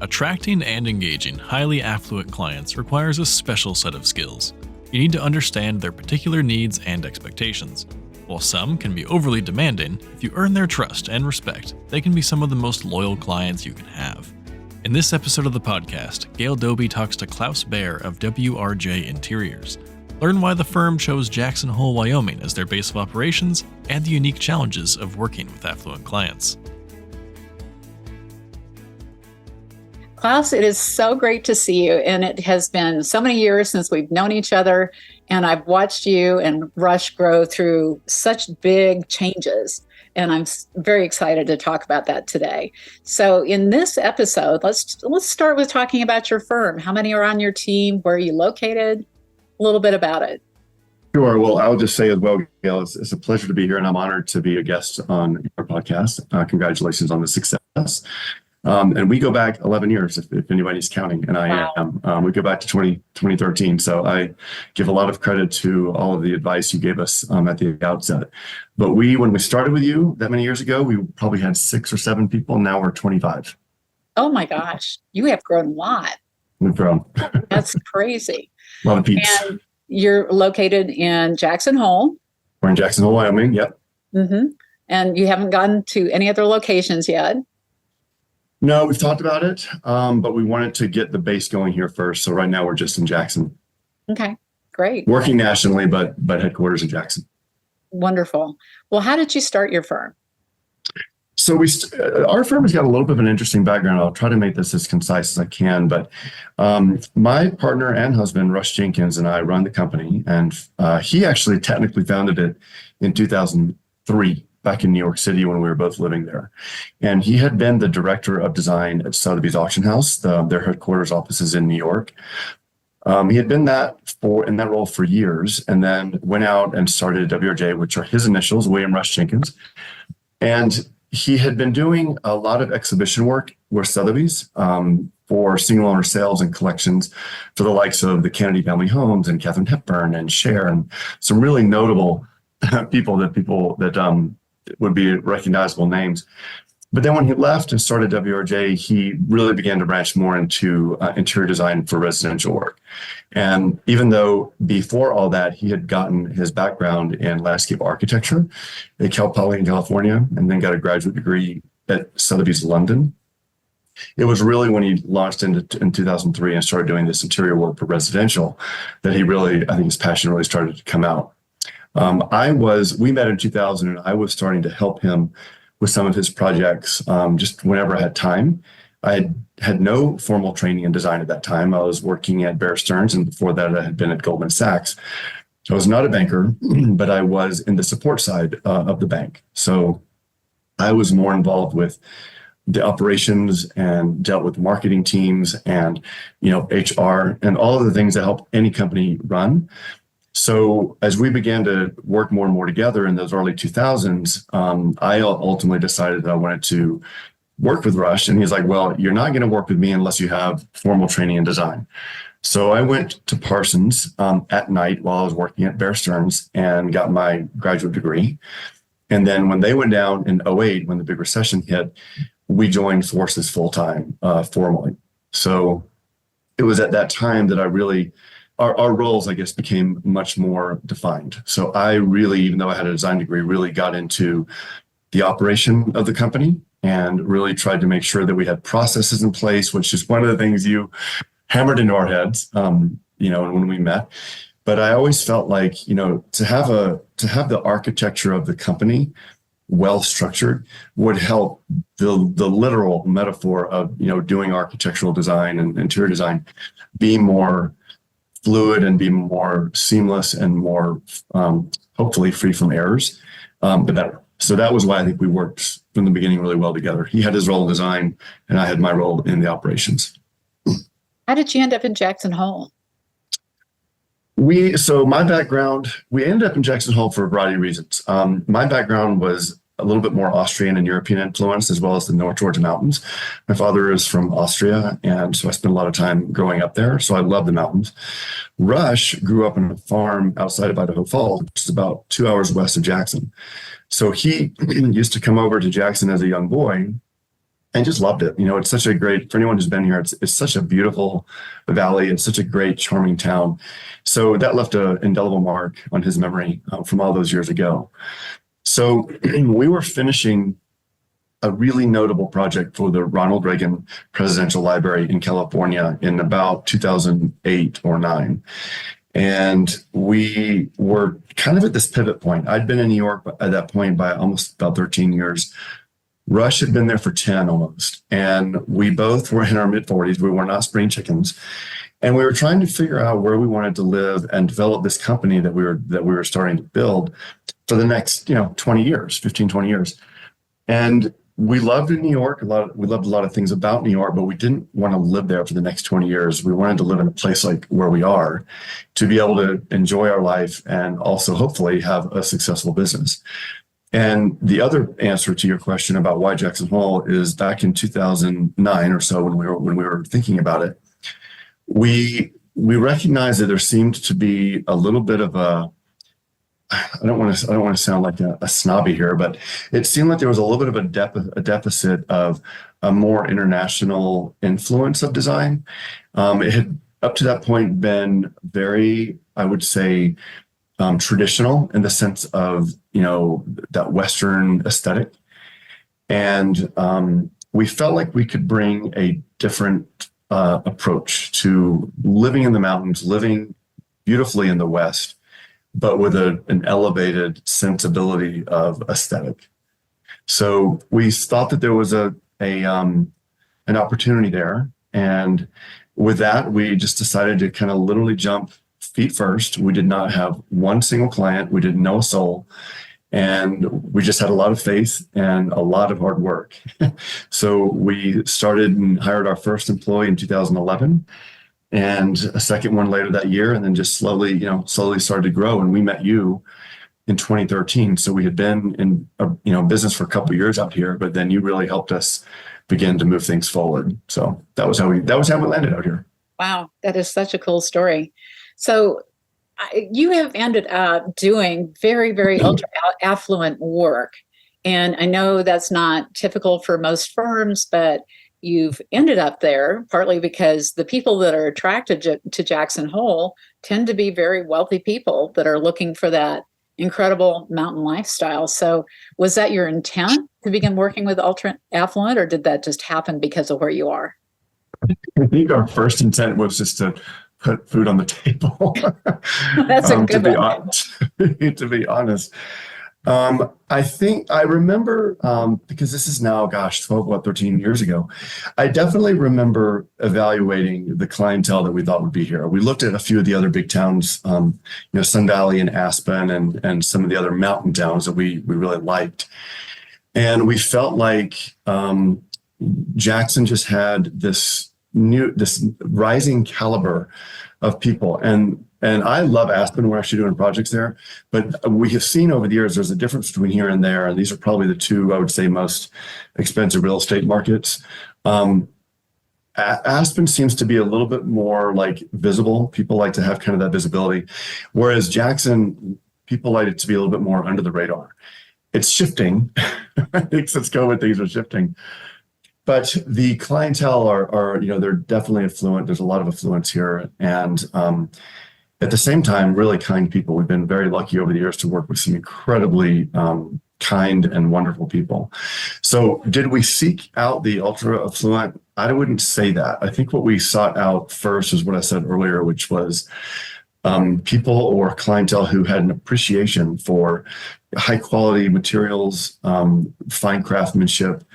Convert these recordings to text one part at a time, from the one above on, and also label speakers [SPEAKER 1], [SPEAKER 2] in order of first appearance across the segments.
[SPEAKER 1] Attracting and engaging highly affluent clients requires a special set of skills. You need to understand their particular needs and expectations. While some can be overly demanding, if you earn their trust and respect, they can be some of the most loyal clients you can have. In this episode of the podcast, Gail Doby talks to Klaus Baer of WRJ Interiors. Learn why the firm chose Jackson Hole, Wyoming as their base of operations and the unique challenges of working with affluent clients.
[SPEAKER 2] Klaus, it is so great to see you. And it has been so many years since we've known each other. And I've watched you and Rush grow through such big changes. And I'm very excited to talk about that today. So in this episode, let's start with talking about your firm. How many are on your team? Where are you located? A little bit about it.
[SPEAKER 3] Sure. Well, I'll just say as well, Gail, it's a pleasure to be here, and I'm honored to be a guest on your podcast. Congratulations on the success. And we go back 11 years, if anybody's counting, and I am. We go back to 2013. So I give a lot of credit to all of the advice you gave us at the outset. But when we started with you that many years ago, we probably had 6 or 7 people. Now we're 25.
[SPEAKER 2] Oh my gosh, you have grown a lot.
[SPEAKER 3] We've grown.
[SPEAKER 2] That's crazy.
[SPEAKER 3] A lot of peeps.
[SPEAKER 2] And you're located in Jackson Hole.
[SPEAKER 3] We're in Jackson Hole, Wyoming. Yep.
[SPEAKER 2] Mm-hmm. And you haven't gone to any other locations yet?
[SPEAKER 3] No, we've talked about it, but we wanted to get the base going here first. So right now we're just in Jackson.
[SPEAKER 2] Okay, great.
[SPEAKER 3] Working nationally, but headquarters in Jackson.
[SPEAKER 2] Wonderful. Well, how did you start your firm?
[SPEAKER 3] So our firm has got a little bit of an interesting background. I'll try to make this as concise as I can, but my partner and husband, Rush Jenkins, and I run the company, and he actually technically founded it in 2003. Back in New York City when we were both living there. And he had been the director of design at Sotheby's Auction House, their headquarters offices in New York. He had been in that role for years, and then went out and started WRJ, which are his initials, William Rush Jenkins. And he had been doing a lot of exhibition work with Sotheby's for single owner sales and collections for the likes of the Kennedy family homes and Katharine Hepburn and Cher, and some really notable people that would be recognizable names. But then when he left and started WRJ, he really began to branch more into interior design for residential work. And even though before all that, he had gotten his background in landscape architecture at Cal Poly in California, and then got a graduate degree at Sotheby's London, it was really when he launched in 2003 and started doing this interior work for residential that I think his passion really started to come out. We met in 2000, and I was starting to help him with some of his projects just whenever I had time. I had no formal training in design at that time. I was working at Bear Stearns, and before that I had been at Goldman Sachs. I was not a banker, but I was in the support side of the bank. So I was more involved with the operations and dealt with marketing teams and HR and all of the things that help any company run. So as we began to work more and more together in those early 2000s, I ultimately decided that I wanted to work with Rush. And he's like, well, you're not going to work with me unless you have formal training in design. So I went to Parsons at night while I was working at Bear Stearns and got my graduate degree. And then when they went down in 2008, when the big recession hit, we joined forces full-time formally. So it was at that time that I really... Our roles, I guess, became much more defined. So I really, even though I had a design degree, really got into the operation of the company and really tried to make sure that we had processes in place, which is one of the things you hammered into our heads, when we met. But I always felt like, to have the architecture of the company well structured would help the literal metaphor of, doing architectural design and interior design be more fluid and be more seamless and more hopefully free from errors, the better. So that was why I think we worked from the beginning really well together. He had his role in design and I had my role in the operations.
[SPEAKER 2] How did you end up in Jackson Hole?
[SPEAKER 3] My background, we ended up in Jackson Hole for a variety of reasons. My background was a little bit more Austrian and European influence, as well as the North Georgia mountains. My father is from Austria, and so I spent a lot of time growing up there. So I love the mountains. Rush grew up on a farm outside of Idaho Falls, which is about 2 hours west of Jackson. So he used to come over to Jackson as a young boy and just loved it. It's such a great, for anyone who's been here, it's such a beautiful valley. It's such a great, charming town. So that left an indelible mark on his memory from all those years ago. So we were finishing a really notable project for the Ronald Reagan Presidential Library in California in about 2008 or 9. And we were kind of at this pivot point. I'd been in New York at that point by almost about 13 years. Rush had been there for 10 almost. And we both were in our mid-40s. We were not spring chickens. And we were trying to figure out where we wanted to live and develop this company that we were starting to build for the next, 20 years, 15, 20 years. And we loved in New York we loved a lot of things about New York, but we didn't want to live there for the next 20 years. We wanted to live in a place like where we are to be able to enjoy our life and also hopefully have a successful business. And the other answer to your question about why Jackson Hole is back in 2009 or so when we were thinking about it, we recognized that there seemed to be a little bit of I don't want to sound like a snobby here, but it seemed like there was a little bit of a deficit of a more international influence of design. It had up to that point been very, I would say, traditional in the sense of, that Western aesthetic. And we felt like we could bring a different approach to living in the mountains, living beautifully in the West, but with an elevated sensibility of aesthetic. So we thought that there was an opportunity there. And with that, we just decided to kind of literally jump feet first. We did not have one single client. We didn't know a soul. And we just had a lot of faith and a lot of hard work. So we started and hired our first employee in 2011 and a second one later that year. And then just slowly started to grow. And we met you in 2013. So we had been in business for a couple of years out here, but then you really helped us begin to move things forward. So that was how we landed out here.
[SPEAKER 2] Wow, that is such a cool story. So you have ended up doing very, very ultra affluent work. And I know that's not typical for most firms, but you've ended up there partly because the people that are attracted to Jackson Hole tend to be very wealthy people that are looking for that incredible mountain lifestyle. So was that your intent to begin working with ultra affluent, or did that just happen because of where you are?
[SPEAKER 3] I think our first intent was just to put food on the table.
[SPEAKER 2] That's a good one.
[SPEAKER 3] To be honest. I think I remember, because this is now, 13 years ago, I definitely remember evaluating the clientele that we thought would be here. We looked at a few of the other big towns, Sun Valley and Aspen and some of the other mountain towns that we really liked. And we felt like Jackson just had this rising caliber of people. And I love Aspen. We're actually doing projects there, but we have seen over the years, there's a difference between here and there. And these are probably the two, I would say, most expensive real estate markets. Aspen seems to be a little bit more like visible. People like to have kind of that visibility. Whereas Jackson, people like it to be a little bit more under the radar. It's shifting. I think since COVID, things are shifting. But the clientele are they're definitely affluent. There's a lot of affluence here. And at the same time, really kind people. We've been very lucky over the years to work with some incredibly kind and wonderful people. So did we seek out the ultra affluent? I wouldn't say that. I think what we sought out first is what I said earlier, which was people or clientele who had an appreciation for high quality materials, fine craftsmanship,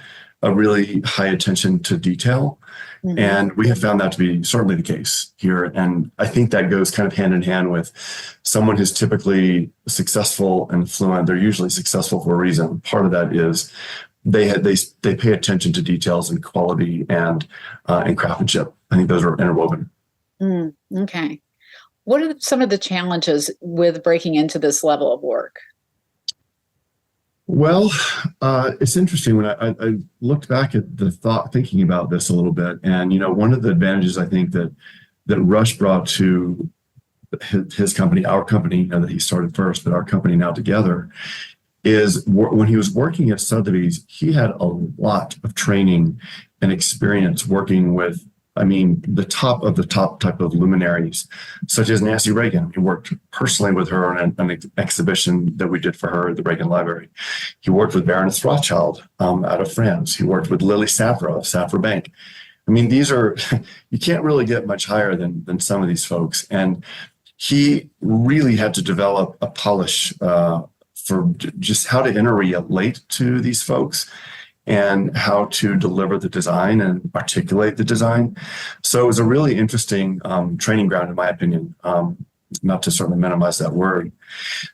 [SPEAKER 3] a really high attention to detail. Mm-hmm. And we have found that to be certainly the case here. And I think that goes kind of hand in hand with someone who's typically successful and fluent. They're usually successful for a reason. Part of that is they pay attention to details and quality and craftsmanship. I think those are interwoven.
[SPEAKER 2] Okay. What are some of the challenges with breaking into this level of work?
[SPEAKER 3] Well, it's interesting when I looked back at thinking about this a little bit, and one of the advantages I think that Rush brought to his company, our company, that he started first, but our company now together, is when he was working at Sotheby's, he had a lot of training and experience working with, I mean, the top of the top type of luminaries, such as Nancy Reagan. He worked personally with her on an exhibition that we did for her at the Reagan Library. He worked with Baroness Rothschild out of France. He worked with Lily Safra of Safra Bank. I mean, these are, you can't really get much higher than some of these folks. And he really had to develop a polish for just how to interrelate to these folks and how to deliver the design and articulate the design. So it was a really interesting training ground, in my opinion, not to certainly minimize that word.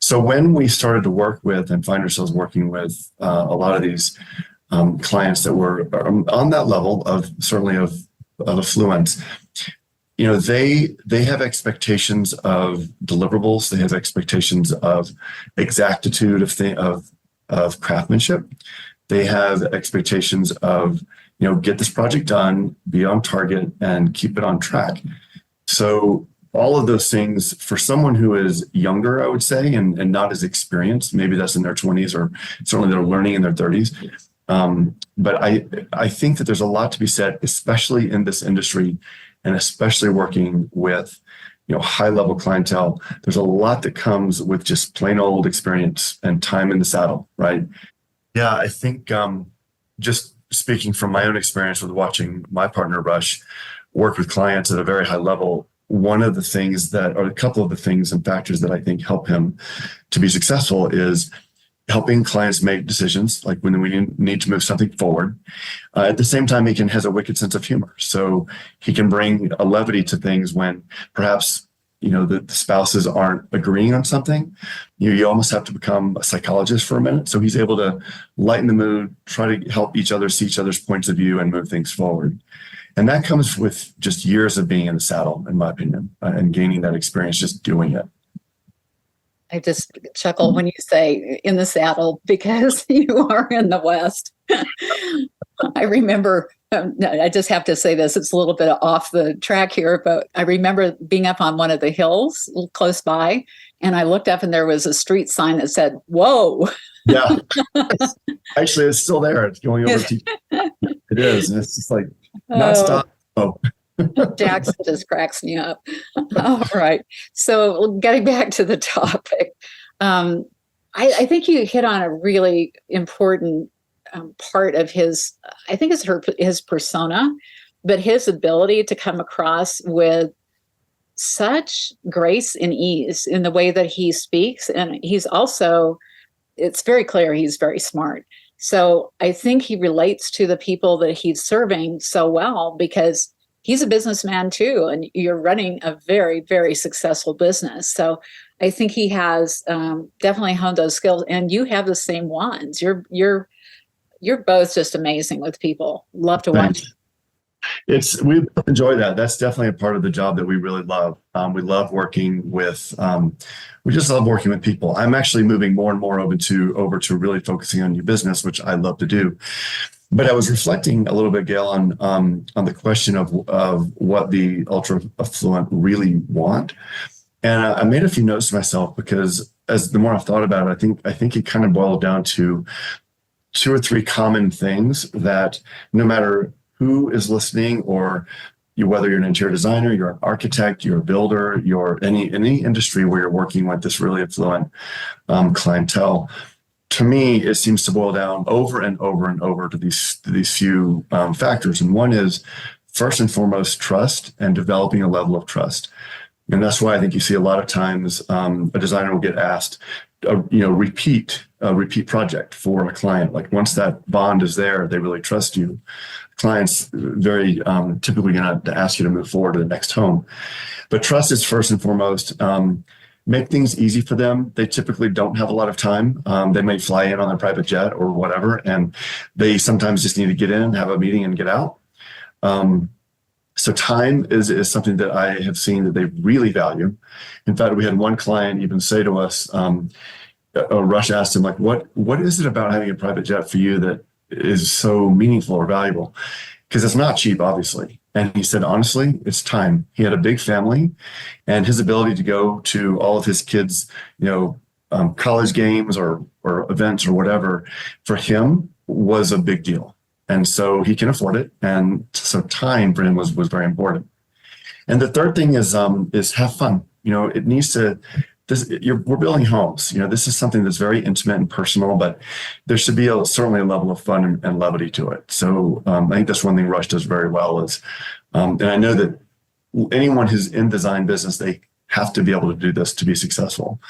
[SPEAKER 3] So when we started to work with and find ourselves working with a lot of these clients that were on that level of certainly of affluence, you know, they have expectations of deliverables. They have expectations of exactitude of craftsmanship. They have expectations of, you know, get this project done, be on target, and keep it on track. So all of those things for someone who is younger, I would say, and not as experienced, maybe that's in their 20s or certainly they're learning in their 30s. But I think that there's a lot to be said, especially in this industry and especially working with, you know, high level clientele. There's a lot that comes with just plain old experience and time in the saddle, right? Yeah, I think just speaking from my own experience with watching my partner Rush work with clients at a very high level, one of the things that, or a couple of the things and factors that I think help him to be successful is helping clients make decisions, like when we need to move something forward. At the same time, he has a wicked sense of humor. So he can bring a levity to things when perhaps, you know, the spouses aren't agreeing on something. You almost have to become a psychologist for a minute. So he's able to lighten the mood, try to help each other see each other's points of view and move things forward. And that comes with just years of being in the saddle, in my opinion, and gaining that experience just doing it.
[SPEAKER 2] I just chuckle when you say in the saddle because you are in the West. I remember, I just have to say this, it's a little bit off the track here, but I remember being up on one of the hills close by, and I looked up and there was a street sign that said, "Whoa."
[SPEAKER 3] Yeah. Actually, it's still there. It's going over to it is. And it's just like, not stop. Oh.
[SPEAKER 2] Jackson just cracks me up. All right. So getting back to the topic, I think you hit on a really important part of his, I think it's his persona, but his ability to come across with such grace and ease in the way that he speaks. And he's also, it's very clear he's very smart. So I think he relates to the people that he's serving so well because he's a businessman too, and you're running a very, very successful business. So I think he has definitely honed those skills, and you have the same ones. You're both just amazing with people. Love to watch.
[SPEAKER 3] We enjoy that. That's definitely a part of the job that we really love. We love working with. We just love working with people. I'm actually moving more and more over to really focusing on new business, which I love to do. But I was reflecting a little bit, Gail, on the question of what the ultra affluent really want, and I made a few notes to myself because as the more I've thought about it, I think it kind of boiled down to 2 or 3 common things that no matter who is listening, or whether you're an interior designer, you're an architect, you're a builder, you're any industry where you're working with this really affluent clientele. To me, it seems to boil down over and over and over to these few factors. And one is, first and foremost, trust and developing a level of trust. And that's why I think you see a lot of times a designer will get asked, repeat project for a client. Like once that bond is there, they really trust you. Clients very typically going to ask you to move forward to the next home. But trust is first and foremost. Make things easy for them. They typically don't have a lot of time. They may fly in on their private jet or whatever, and they sometimes just need to get in, have a meeting, and get out. So time is something that I have seen that they really value. In fact, we had one client even say to us, Rush asked him, like, what is it about having a private jet for you that is so meaningful or valuable? Because it's not cheap, obviously. And he said, honestly, it's time. He had a big family, and his ability to go to all of his kids', college games or events or whatever, for him was a big deal. And so he can afford it. And so time for him was very important. And the third thing is have fun. It needs to, we're building homes. This is something that's very intimate and personal, but there should be certainly a level of fun and levity to it. So I think that's one thing Rush does very well is, and I know that anyone who's in design business, they have to be able to do this to be successful.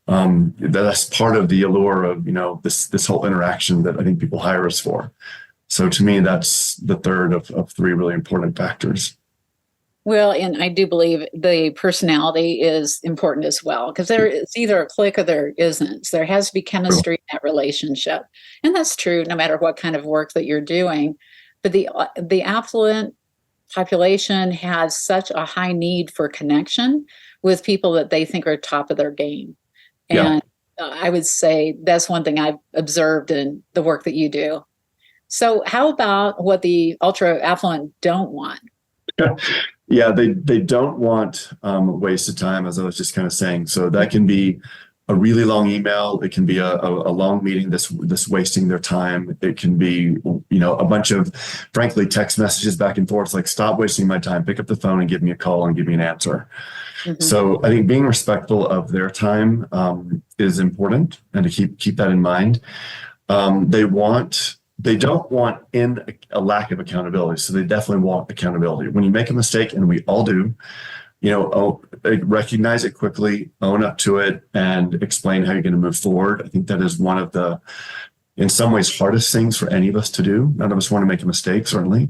[SPEAKER 3] That's part of the allure of, this whole interaction that I think people hire us for. So to me, that's the third of three really important factors.
[SPEAKER 2] Well, and I do believe the personality is important as well, because there is either a click or there isn't. So there has to be chemistry in that relationship. And that's true no matter what kind of work that you're doing. But the affluent population has such a high need for connection with people that they think are top of their game. And I would say that's one thing I've observed in the work that you do. So how about what the ultra affluent don't want?
[SPEAKER 3] Yeah, they don't want a waste of time, as I was just kind of saying. So that can be a really long email. It can be a long meeting that's wasting their time. It can be, a bunch of, frankly, text messages back and forth, like, stop wasting my time, pick up the phone and give me a call and give me an answer. Mm-hmm. So I think being respectful of their time is important, and to keep that in mind. They don't want a lack of accountability. So they definitely want accountability. When you make a mistake, and we all do, recognize it quickly, own up to it, and explain how you're going to move forward. I think that is one of the, in some ways, hardest things for any of us to do. None of us want to make a mistake, certainly,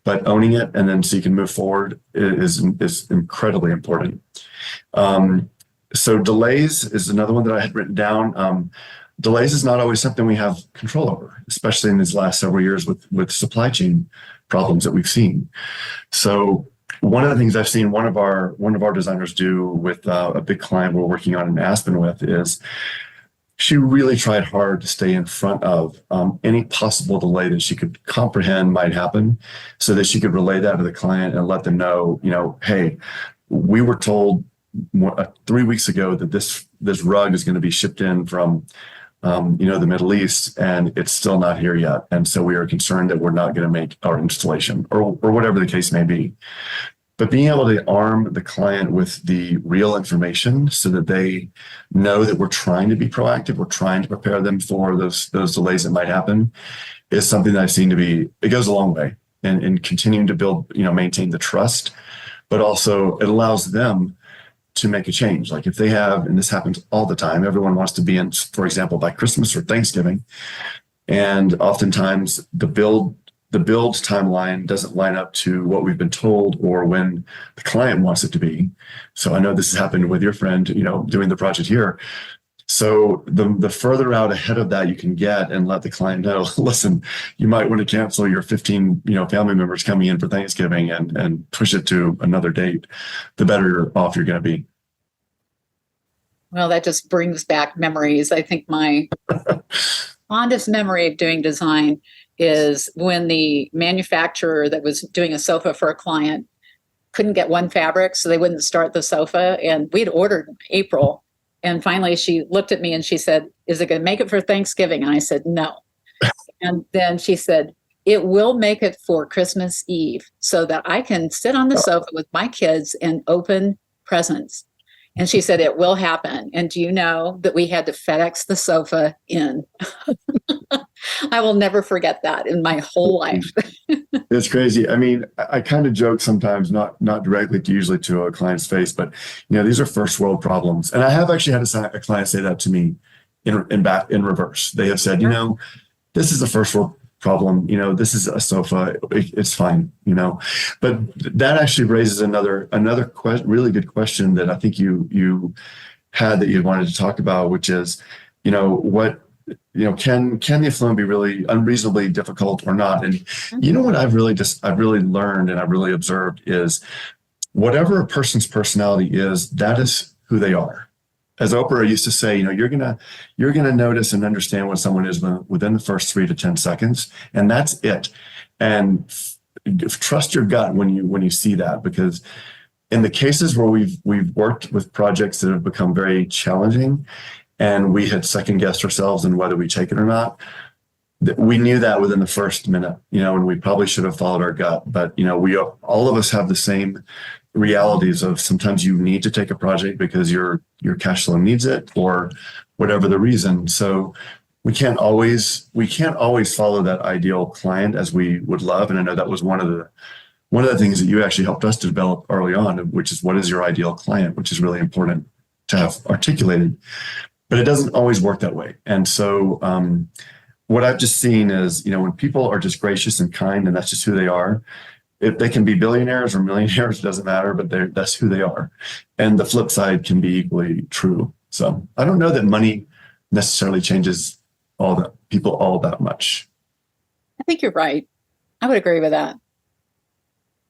[SPEAKER 3] but owning it and then so you can move forward is incredibly important. So delays is another one that I had written down. Delays is not always something we have control over, especially in these last several years with supply chain problems that we've seen. So one of the things I've seen one of our designers do with a big client we're working on in Aspen with is she really tried hard to stay in front of any possible delay that she could comprehend might happen, so that she could relay that to the client and let them know, hey, we were told 3 weeks ago that this rug is going to be shipped in from the Middle East, and it's still not here yet. And so we are concerned that we're not going to make our installation, or whatever the case may be. But being able to arm the client with the real information so that they know that we're trying to be proactive, we're trying to prepare them for those delays that might happen, is something that I've seen it goes a long way in continuing to build, maintain the trust, but also it allows them to make a change. Like if they have, and this happens all the time, everyone wants to be in, for example, by Christmas or Thanksgiving. And oftentimes the build timeline doesn't line up to what we've been told or when the client wants it to be. So I know this has happened with your friend, doing the project here. So the further out ahead of that you can get and let the client know, listen, you might want to cancel your 15, family members coming in for Thanksgiving and push it to another date, the better off you're going to be.
[SPEAKER 2] Well, that just brings back memories. I think my fondest memory of doing design is when the manufacturer that was doing a sofa for a client couldn't get one fabric, so they wouldn't start the sofa. And we'd ordered in April. And finally, she looked at me and she said, is it going to make it for Thanksgiving? And I said, no. And then she said, it will make it for Christmas Eve so that I can sit on the sofa with my kids and open presents. And she said, it will happen. And do you know that we had to FedEx the sofa in? I will never forget that in my whole life.
[SPEAKER 3] It's crazy. I mean, I kind of joke sometimes, not directly usually to a client's face, but these are first world problems. And I have actually had a client say that to me in reverse. They have said, this is a first world problem. This is a sofa. It's fine. But that actually raises another really good question that I think you had that you wanted to talk about, which is, can the Affluent be really unreasonably difficult or not? And what I've really learned and I've really observed is whatever a person's personality is, that is who they are. As Oprah used to say, you're gonna notice and understand what someone is within the first 3 to 10 seconds, and that's it. And trust your gut when you see that, because in the cases where we've worked with projects that have become very challenging, and we had second guessed ourselves in whether we take it or not. We knew that within the first minute, and we probably should have followed our gut. But, all of us have the same realities of sometimes you need to take a project because your cash flow needs it or whatever the reason. So we can't always follow that ideal client as we would love. And I know that was one of the things that you actually helped us to develop early on, which is what is your ideal client, which is really important to have articulated, but it doesn't always work that way. And so, what I've just seen is, when people are just gracious and kind, and that's just who they are. If they can be billionaires or millionaires, it doesn't matter, but that's who they are. And the flip side can be equally true. So I don't know that money necessarily changes people all that much.
[SPEAKER 2] I think you're right. I would agree with that.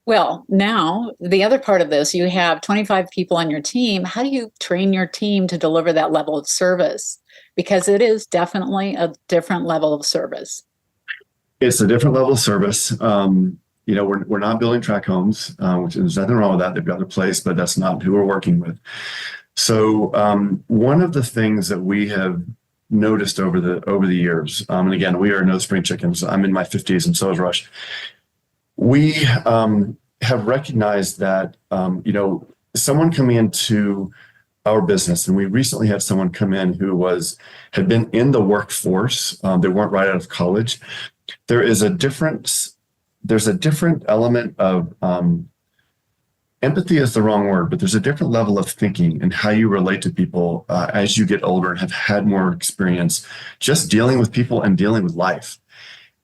[SPEAKER 2] Well, now the other part of this, you have 25 people on your team. How do you train your team to deliver that level of service? Because it is definitely a different level of service.
[SPEAKER 3] It's a different level of service. We're not building tract homes, which there's nothing wrong with that. They've got their place, but that's not who we're working with. So one of the things that we have noticed over the years, and again, we are no spring chickens. I'm in my 50s, and so is Rush. We have recognized that someone coming into our business, and we recently had someone come in who had been in the workforce. They weren't right out of college. There's a different element of empathy is the wrong word, but there's a different level of thinking and how you relate to people as you get older and have had more experience just dealing with people and dealing with life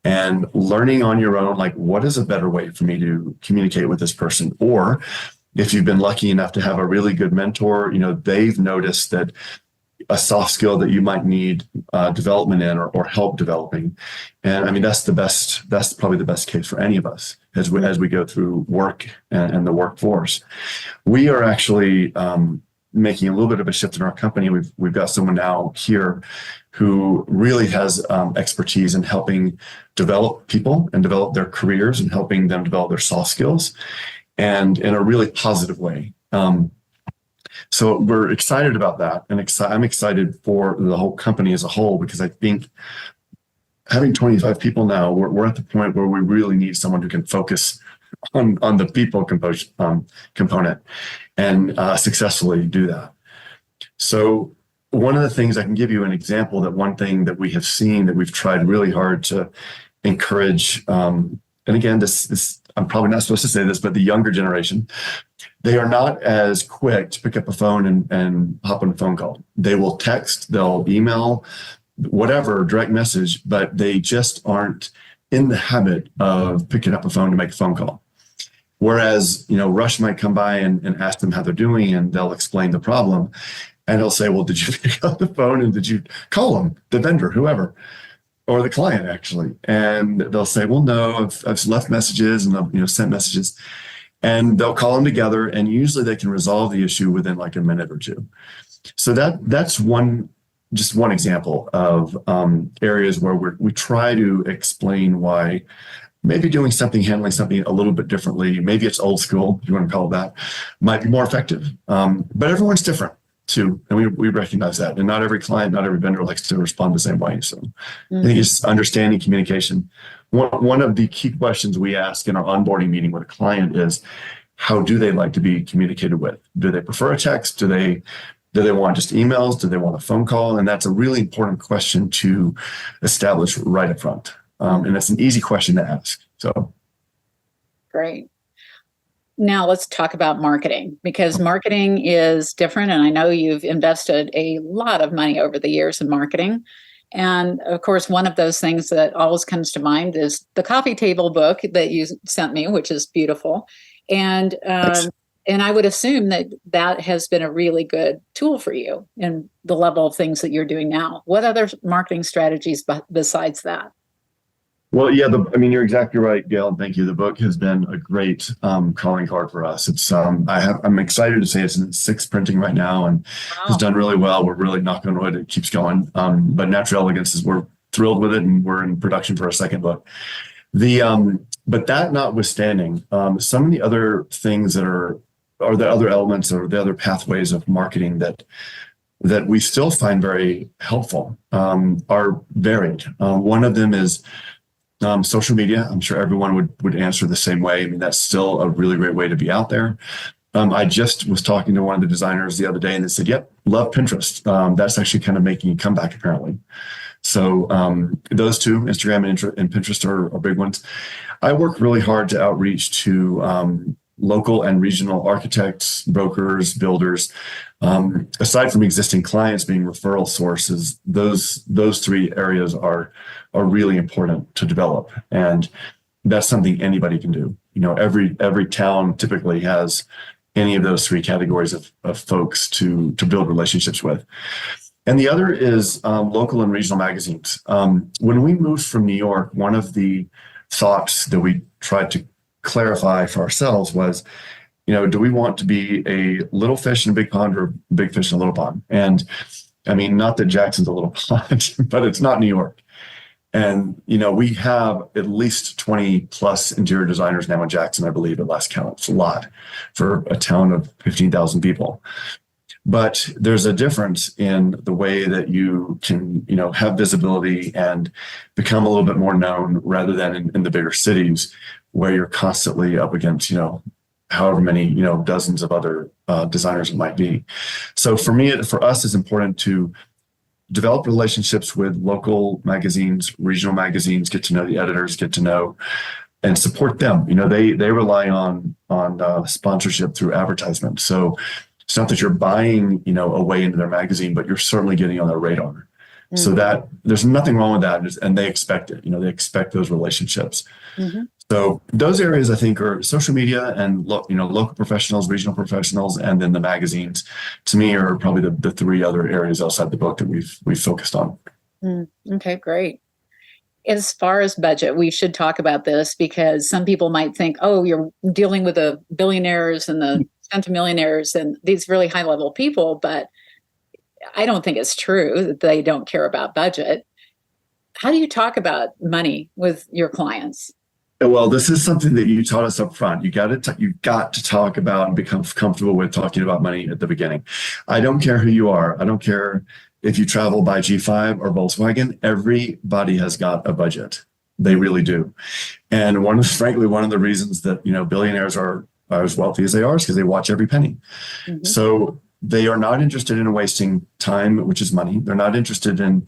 [SPEAKER 3] and learning on your own, like, what is a better way for me to communicate with this person? Or if you've been lucky enough to have a really good mentor, they've noticed that a soft skill that you might need development in or help developing. And I mean, that's probably the best case for any of us as we go through work and the workforce. We are actually making a little bit of a shift in our company. We've got someone now here who really has expertise in helping develop people and develop their careers and helping them develop their soft skills, and in a really positive way. So we're excited about that, and I'm excited for the whole company as a whole, because I think having 25 people now, we're at the point where we really need someone who can focus on the people component and successfully do that. So one of the things, I can give you an example, that one thing that we have seen that we've tried really hard to encourage, and again, this I'm probably not supposed to say this, but the younger generation, they are not as quick to pick up a phone and hop on a phone call. They will text, they'll email, whatever, direct message, but they just aren't in the habit of picking up a phone to make a phone call. Whereas, Rush might come by and ask them how they're doing, and they'll explain the problem. And they'll say, well, did you pick up the phone and did you call them, the vendor, whoever, or the client actually? And they'll say, well, no, I've left messages and I've sent messages. And they'll call them together, and usually they can resolve the issue within like a minute or two. So that's just one example of areas where we try to explain why maybe handling something a little bit differently, maybe it's old school, if you want to call it that, might be more effective. But everyone's different too, and we recognize that. And not every client, not every vendor likes to respond the same way. So I think it's understanding communication. One of the key questions we ask in our onboarding meeting with a client is, how do they like to be communicated with? Do they prefer a text? Do they want just emails? Do they want a phone call? And that's a really important question to establish right up front. And it's an easy question to ask. So
[SPEAKER 2] great. Now let's talk about marketing, because marketing is different. And I know you've invested a lot of money over the years in marketing. And of course, one of those things that always comes to mind is the coffee table book that you sent me, which is beautiful. And I would assume that has been a really good tool for you in the level of things that you're doing now. What other marketing strategies besides that?
[SPEAKER 3] Well, yeah, you're exactly right, Gail, and thank you. The book has been a great calling card for us. It's I'm excited to say it's in its sixth printing right now, and It's done really well. We're really knocking on wood, it keeps going. But Natural Elegance we're thrilled with it, and we're in production for a second book. But that notwithstanding, some of the other things that are the other elements or the other pathways of marketing that that we still find very helpful are varied. One of them is social media. I'm sure everyone would answer the same way. I mean, that's still a really great way to be out there. I just was talking to one of the designers the other day, and they said, "Yep, love Pinterest." That's actually kind of making a comeback, apparently. So those two, Instagram and Pinterest, are big ones. I work really hard to outreach to local and regional architects, brokers, builders. Aside from existing clients being referral sources, those three areas are really important to develop, and that's something anybody can do. Every town typically has any of those three categories of folks to build relationships with. And the other is local and regional magazines. When we moved from New York, one of the thoughts that we tried to clarify for ourselves was, do we want to be a little fish in a big pond or a big fish in a little pond? And I mean, not that Jackson's a little pond, but it's not New York. And, we have at least 20 plus interior designers now in Jackson, I believe, at last count. It's a lot for a town of 15,000 people. But there's a difference in the way that you can, have visibility and become a little bit more known rather than in the bigger cities where you're constantly up against, however many, dozens of other designers it might be. So for us, it's important to develop relationships with local magazines, regional magazines, get to know the editors, get to know and support them. They rely on sponsorship through advertisement. So it's not that you're buying, a way into their magazine, but you're certainly getting on their radar. Mm-hmm. So that there's nothing wrong with that. And they expect it, they expect those relationships. Mm-hmm. So those areas I think are social media and, local professionals, regional professionals, and then the magazines, to me, are probably the three other areas outside the book that we've focused on.
[SPEAKER 2] Okay, great. As far as budget, we should talk about this because some people might think, oh, you're dealing with the billionaires and the centimillionaires and these really high level people, but I don't think it's true that they don't care about budget. How do you talk about money with your clients?
[SPEAKER 3] Well, this is something that you taught us up front. You got to talk about and become comfortable with talking about money at the beginning. I don't care who you are. I don't care if you travel by G5 or Volkswagen. Everybody has got a budget. They really do. And frankly, one of the reasons that, billionaires are as wealthy as they are is because they watch every penny. Mm-hmm. So they are not interested in wasting time, which is money. They're not interested in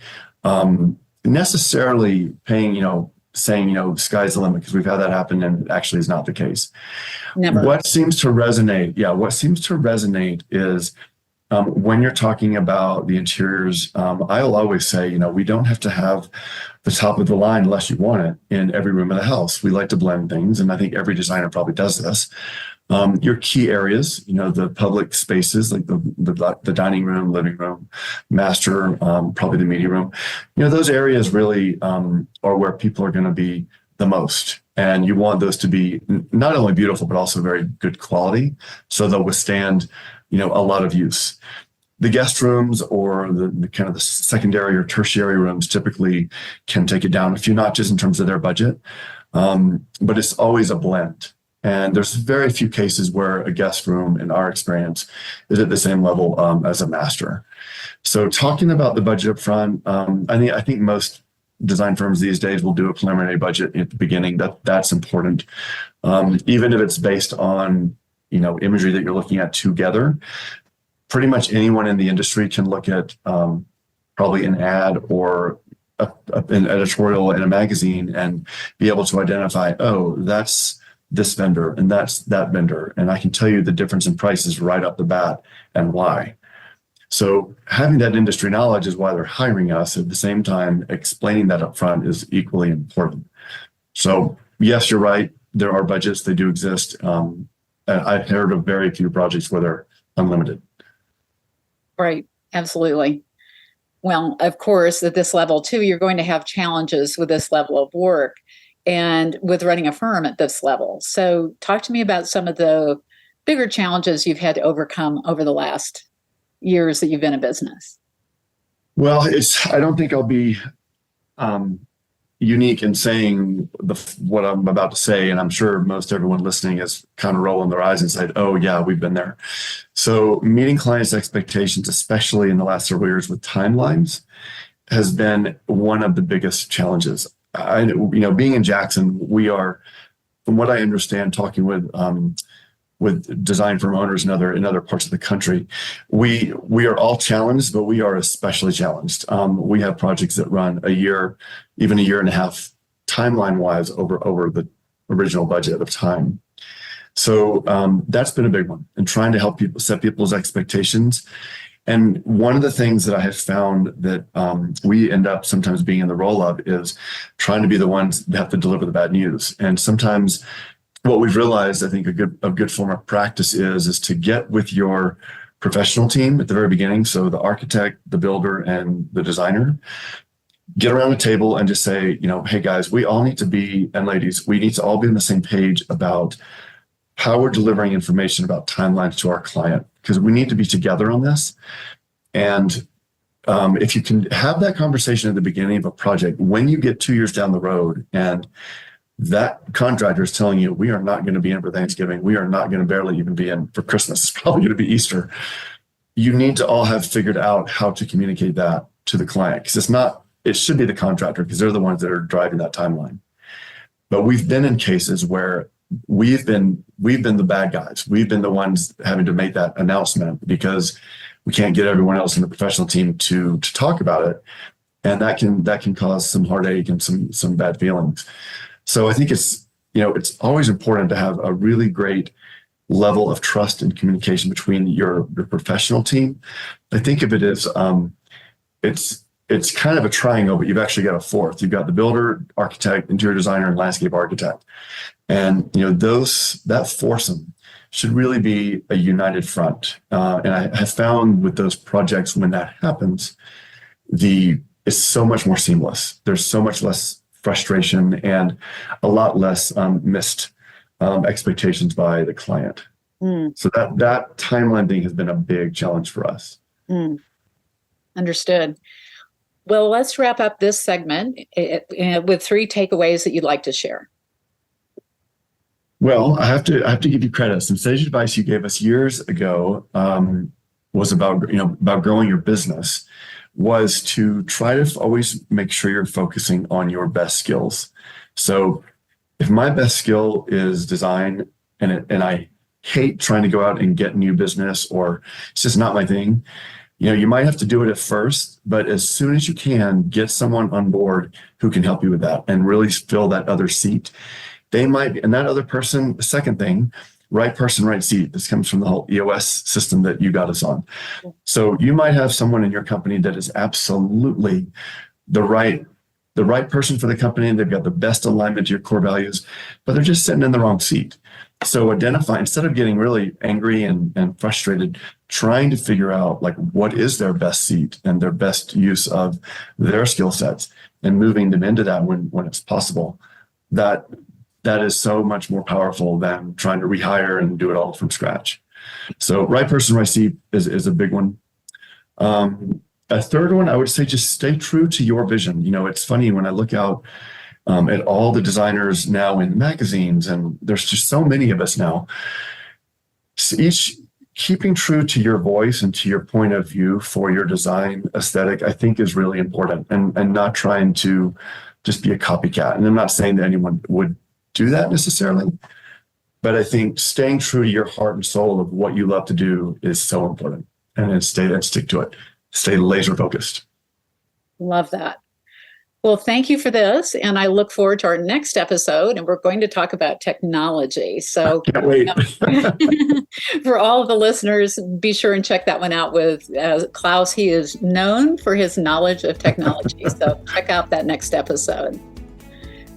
[SPEAKER 3] necessarily paying, saying, sky's the limit, because we've had that happen and it actually is not the case. Never. What seems to resonate is when you're talking about the interiors, I'll always say, we don't have to have the top of the line unless you want it in every room of the house. We like to blend things, and I think every designer probably does this. Your key areas, the public spaces like the dining room, living room, master, probably the media room, those areas really are where people are going to be the most. And you want those to be not only beautiful, but also very good quality. So they'll withstand, a lot of use. The guest rooms or the kind of the secondary or tertiary rooms typically can take it down a few notches in terms of their budget. But it's always a blend. And there's very few cases where a guest room, in our experience, is at the same level as a master. So talking about the budget up front, I think most design firms these days will do a preliminary budget at the beginning. That's important. Even if it's based on, imagery that you're looking at together, pretty much anyone in the industry can look at probably an ad or an editorial in a magazine and be able to identify, oh, that's this vendor and that's that vendor. And I can tell you the difference in prices right off the bat and why. So having that industry knowledge is why they're hiring us. At the same time, explaining that up front is equally important. So yes, you're right. There are budgets, they do exist. I've heard of very few projects where they're unlimited.
[SPEAKER 2] Right, absolutely. Well, of course, at this level too, you're going to have challenges with this level of work and with running a firm at this level. So talk to me about some of the bigger challenges you've had to overcome over the last years that you've been in business.
[SPEAKER 3] Well, I don't think I'll be, unique in saying what I'm about to say, and I'm sure most everyone listening is kind of rolling their eyes and said, "Oh yeah, we've been there." So meeting clients' expectations, especially in the last several years with timelines, has been one of the biggest challenges. Being in Jackson, we are, from what I understand, talking with design firm owners in other parts of the country, we are all challenged, but we are especially challenged. We have projects that run a year, even a year and a half, timeline wise over the original budget of time. So that's been a big one, and trying to help people set people's expectations. And one of the things that I have found that we end up sometimes being in the role of is trying to be the ones that have to deliver the bad news. And sometimes what we've realized, I think a good form of practice is to get with your professional team at the very beginning. So the architect, the builder, and the designer, get around a table and just say, hey guys, we all need to be, and ladies, we need to all be on the same page about how we're delivering information about timelines to our client, because we need to be together on this. And if you can have that conversation at the beginning of a project, when you get 2 years down the road and that contractor is telling you, we are not going to be in for Thanksgiving, we are not going to barely even be in for Christmas, it's probably going to be Easter, you need to all have figured out how to communicate that to the client, because it should be the contractor, because they're the ones that are driving that timeline. But we've been in cases where we've been the bad guys. We've been the ones having to make that announcement because we can't get everyone else in the professional team to talk about it, and that can cause some heartache and some bad feelings. So I think it's always important to have a really great level of trust and communication between your professional team. I think of it as it's kind of a triangle, but you've actually got a fourth. You've got the builder, architect, interior designer, and landscape architect. And that foursome should really be a united front. And I have found with those projects, when that happens, it's so much more seamless. There's so much less frustration and a lot less missed expectations by the client. So that timeline thing has been a big challenge for us.
[SPEAKER 2] Understood. Well, let's wrap up this segment with 3 takeaways that you'd like to share.
[SPEAKER 3] Well, I have to give you credit. Some sage advice you gave us years ago was about growing your business, was to try to always make sure you're focusing on your best skills. So if my best skill is design, and I hate trying to go out and get new business, or it's just not my thing, you might have to do it at first, but as soon as you can, get someone on board who can help you with that and really fill that other seat. They might, and that other person, the second thing, right person, right seat. This comes from the whole EOS system that you got us on. So you might have someone in your company that is absolutely the right person for the company. They've got the best alignment to your core values, but they're just sitting in the wrong seat. So identify, instead of getting really angry and frustrated, trying to figure out what is their best seat and their best use of their skill sets, and moving them into that when it's possible. That is so much more powerful than trying to rehire and do it all from scratch. So right person, right seat is a big one. A third one, I would say, just stay true to your vision. It's funny when I look out at all the designers now in magazines, and there's just so many of us now. So each keeping true to your voice and to your point of view for your design aesthetic, I think, is really important, and not trying to just be a copycat. And I'm not saying that anyone would do that necessarily, but I think staying true to your heart and soul of what you love to do is so important, and then stick to it. Stay laser focused.
[SPEAKER 2] Love that. Well, thank you for this, and I look forward to our next episode, and we're going to talk about technology. So
[SPEAKER 3] can't wait.
[SPEAKER 2] For all of the listeners, be sure and check that one out with Klaus. He is known for his knowledge of technology. So check out that next episode.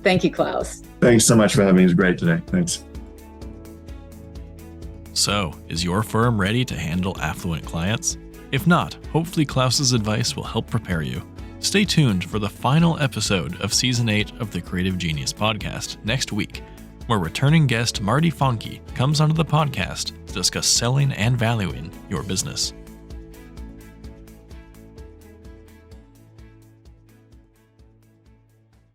[SPEAKER 2] Thank you, Klaus.
[SPEAKER 3] Thanks so much for having me. It was great today. Thanks.
[SPEAKER 1] So, is your firm ready to handle affluent clients? If not, hopefully Klaus's advice will help prepare you. Stay tuned for the final episode of Season 8 of the Creative Genius Podcast next week, where returning guest Marty Fonke comes onto the podcast to discuss selling and valuing your business.